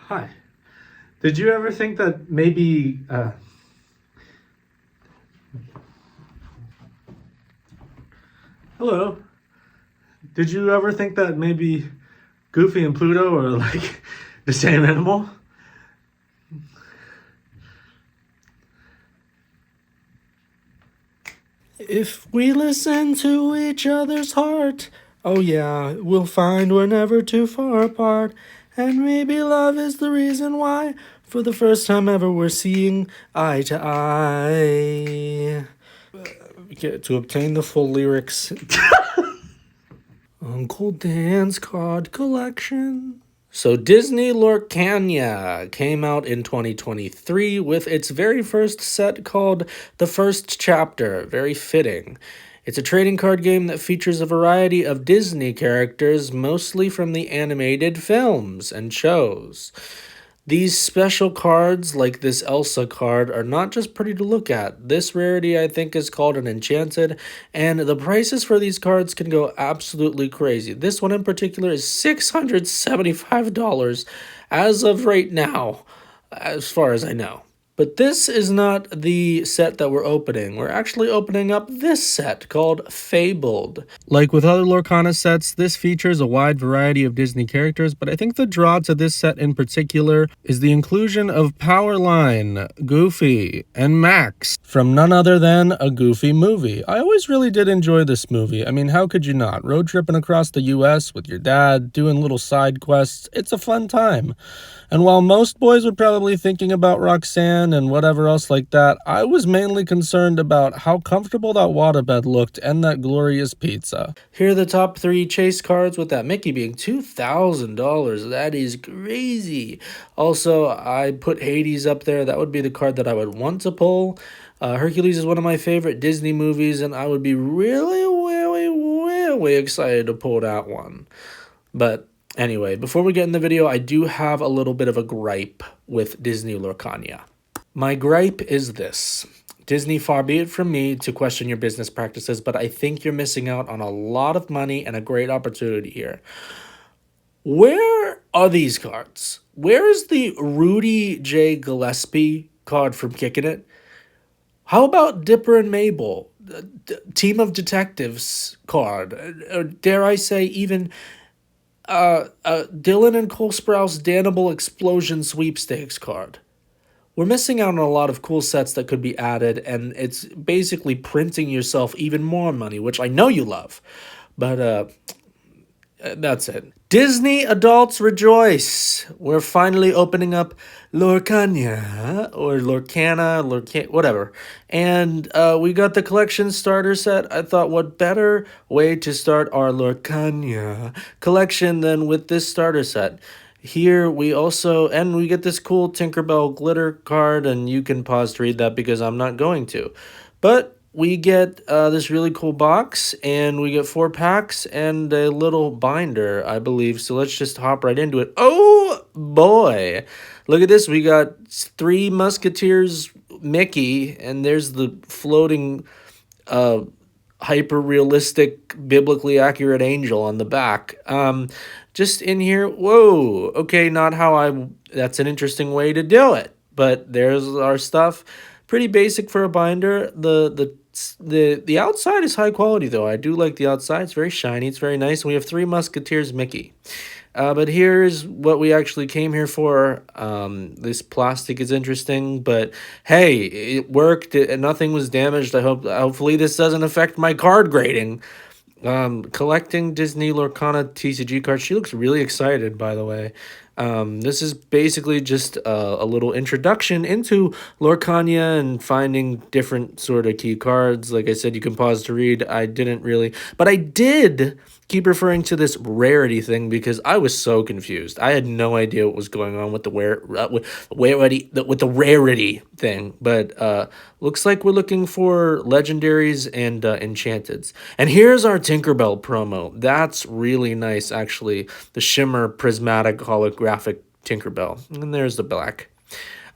Hi. Did you ever think that maybe, hello? Did you ever think that maybe Goofy and Pluto are like the same animal? If we listen to each other's heart, oh yeah, we'll find we're never too far apart. And maybe love is the reason why, for the first time ever, we're seeing eye to eye. To obtain the full lyrics, Uncle Dan's Card Collection. So Disney Lorcana came out in 2023 with its very first set called The First Chapter. Very fitting. It's a trading card game that features a variety of Disney characters, mostly from the animated films and shows. These special cards, like this Elsa card, are not just pretty to look at. This rarity, I think, is called an Enchanted, and the prices for these cards can go absolutely crazy. This one in particular is $675 as of right now, as far as I know. But this is not the set that we're opening. We're actually opening up this set called Fabled. Like with other Lorcana sets, this features a wide variety of Disney characters, but I think the draw to this set in particular is the inclusion of Powerline, Goofy, and Max from none other than a Goofy movie. I always really did enjoy this movie. I mean, how could you not? Road tripping across the US with your dad, doing little side quests, it's a fun time. And while most boys were probably thinking about Roxanne and whatever else like that, I was mainly concerned about how comfortable that waterbed looked and that glorious pizza. Here are the top 3 chase cards, with that Mickey being $2,000. That is crazy. Also, I put Hades up there. That would be the card that I would want to pull. Hercules is one of my favorite Disney movies, and I would be really, really, really excited to pull that one. But anyway, before we get in the video, I do have a little bit of a gripe with Disney Lorcana. My gripe is this. Disney, far be it from me to question your business practices, but I think you're missing out on a lot of money and a great opportunity here. Where are these cards? Where is the Rudy J. Gillespie card from Kickin' It? How about Dipper and Mabel, Team of Detectives card? Or dare I say even Dylan and Cole Sprouse Dannibal Explosion Sweepstakes card? We're missing out on a lot of cool sets that could be added, and it's basically printing yourself even more money, which I know you love. But that's it. Disney adults rejoice. We're finally opening up Lorcana, or Lorcana, whatever. And we got the collection starter set. I thought, what better way to start our Lorcana collection than with this starter set? Here we get this cool Tinkerbell glitter card, and you can pause to read that because I'm not going to. But we get this really cool box, and we get 4 packs and a little binder, I believe. So let's just hop right into it. Oh boy, look at this. We got 3 Musketeers Mickey, and there's the floating hyper realistic, biblically accurate angel on the back. Just in here, whoa, okay, not how that's an interesting way to do it, but there's our stuff. Pretty basic for a binder. The outside is high quality though. I do like the outside. It's very shiny. It's very nice. And we have 3 Musketeers Mickey. But here's what we actually came here for. This plastic is interesting, but hey, it worked. Nothing was damaged. Hopefully this doesn't affect my card grading. Collecting Disney Lorcana TCG cards. She looks really excited, by the way. This is basically just a little introduction into Lorcana and finding different sort of key cards. Like I said, you can pause to read. I didn't really, but I did keep referring to this rarity thing because I was so confused. I had no idea what was going on with the rarity thing. But looks like we're looking for legendaries and enchanteds. And here's our Tinkerbell promo. That's really nice, actually. The shimmer prismatic holographic Tinkerbell. And there's the black.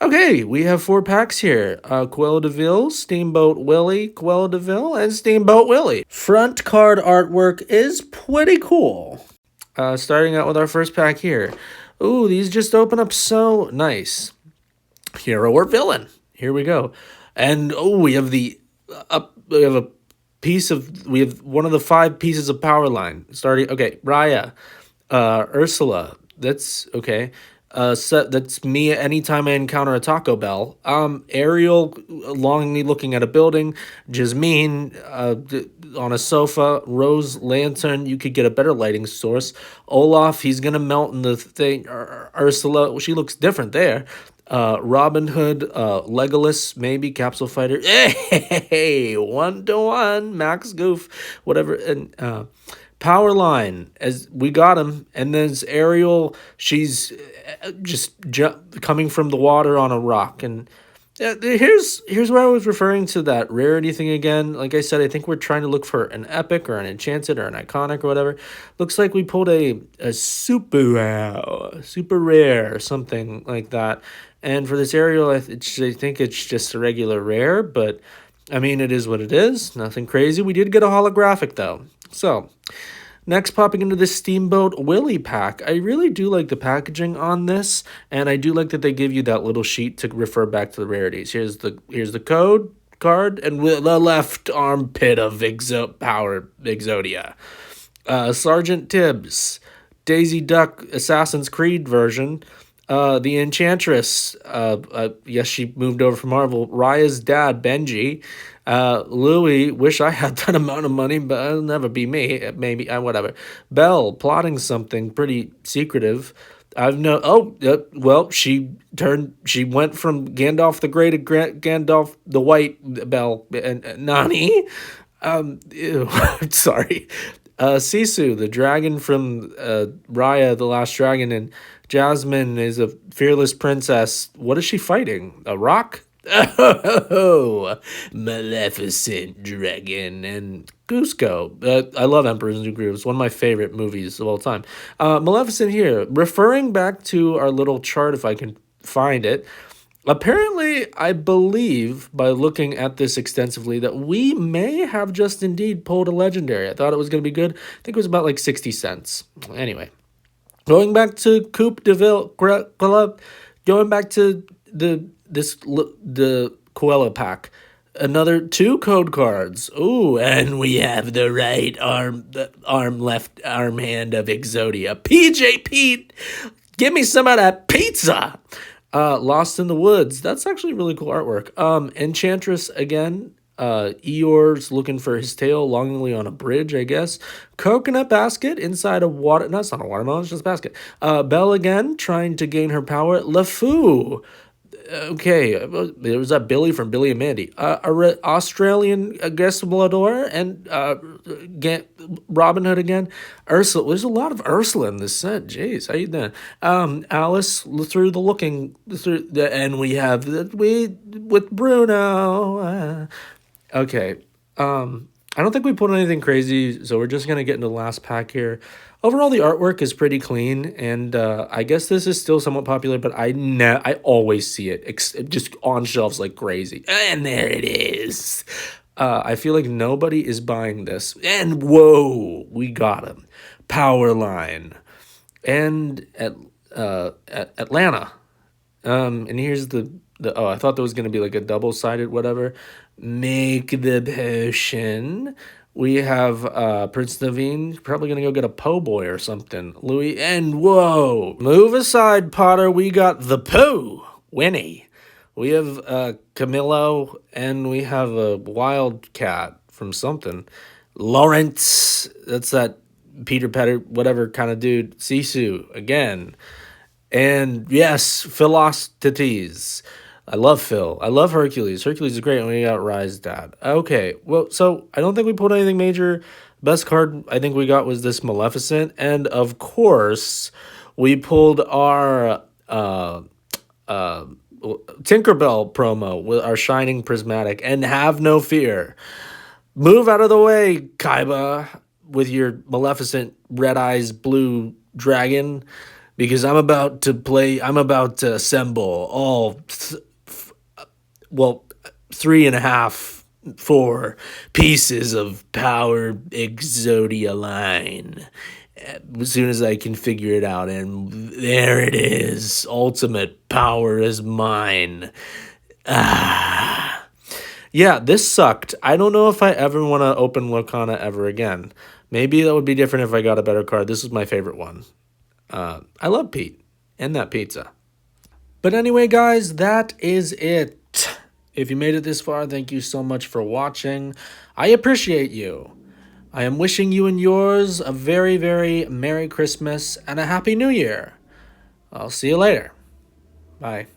Okay, we have 4 packs here. Cruella de Vil, Steamboat Willie, Cruella de Vil, and Steamboat Willie. Front card artwork is pretty cool. Starting out with our first pack here. Ooh, these just open up so nice. Hero or villain. Here we go. And oh, we have a we have one of the five pieces of power line. Starting okay, Raya, Ursula. That's okay. That's me anytime I encounter a Taco Bell. Ariel, longingly looking at a building. Jasmine, on a sofa. Rose Lantern, you could get a better lighting source. Olaf, he's gonna melt in the thing. Ursula, well, she looks different there. Robin Hood, Legolas, maybe Capsule Fighter. Hey, 1-to-1, Max Goof, whatever, and Powerline, as we got him, and then there's Ariel. She's coming from the water on a rock, and here's where I was referring to that rarity thing again. Like I said, I think we're trying to look for an epic or an enchanted or an iconic or whatever. Looks like we pulled a super rare or something like that. And for this Ariel, I think it's just a regular rare, but I mean, it is what it is. Nothing crazy. We did get a holographic though. So, next, popping into this Steamboat Willie pack. I really do like the packaging on this, and I do like that they give you that little sheet to refer back to the rarities. Here's the code card, and with the left armpit of Power Exodia. Sergeant Tibbs, Daisy Duck Assassin's Creed version. The Enchantress, yes, she moved over from Marvel. Raya's dad, Benji. Louis, wish I had that amount of money, but it'll never be me. Maybe, whatever. Belle, plotting something pretty secretive. Well, she went from Gandalf the Grey to Gandalf the White, Belle, and Nani. Ew, sorry. Sisu, the dragon from Raya, the Last Dragon, and Jasmine is a fearless princess. What is she fighting? A rock? Oh, Maleficent Dragon and Cusco. I love Emperor's New Groove. It's one of my favorite movies of all time. Maleficent here, referring back to our little chart, if I can find it. Apparently, I believe by looking at this extensively that we may have just indeed pulled a legendary. I thought it was going to be good. I think it was about like 60 cents. Anyway, going back to Coupe de Ville Club, going back to the Coella pack. Another two code cards. Ooh, and we have the right arm, left arm hand of Exodia. PJ Pete, give me some of that pizza. Lost in the Woods. That's actually really cool artwork. Enchantress again. Eeyore's looking for his tail longingly on a bridge, I guess. Coconut Basket inside a water. No, it's not a watermelon, it's just a basket. Belle again, trying to gain her power. LeFou. Okay, there was that Billy from Billy and Mandy. Australian Gesplador and Robin Hood again. Ursula. There's a lot of Ursula in this set. Jeez, how you doing? Alice through the looking through the, and we have with Bruno. Okay. I don't think we put anything crazy, so we're just gonna get into the last pack here. Overall, the artwork is pretty clean, and I guess this is still somewhat popular, but I always see it just on shelves like crazy. And there it is. I feel like nobody is buying this. And whoa, we got him. Powerline. And at Atlanta. And here's the I thought there was going to be like a double-sided whatever. Make the potion. We have Prince Naveen, probably going to go get a po' boy or something. Louis, and whoa, move aside, Potter. We got the Pooh, Winnie. We have Camillo, and we have a Wildcat from something. Lawrence, that's that Peter Petter, whatever kind of dude. Sisu, again. And yes, Philoctetes. I love Phil. I love Hercules. Hercules is great, and we got Rise Dad. Okay, well, so I don't think we pulled anything major. Best card I think we got was this Maleficent, and of course, we pulled our Tinkerbell promo with our Shining Prismatic, and have no fear. Move out of the way, Kaiba, with your Maleficent red eyes blue dragon, because I'm about to assemble all 3.5, 4 pieces of Power Exodia line. as soon as I can figure it out. And there it is. Ultimate power is mine. Ah. Yeah, this sucked. I don't know if I ever want to open Lorcana ever again. Maybe that would be different if I got a better card. This is my favorite one. I love Pete and that pizza. But anyway, guys, that is it. If you made it this far, thank you so much for watching. I appreciate you. I am wishing you and yours a very, very Merry Christmas and a Happy New Year. I'll see you later. Bye.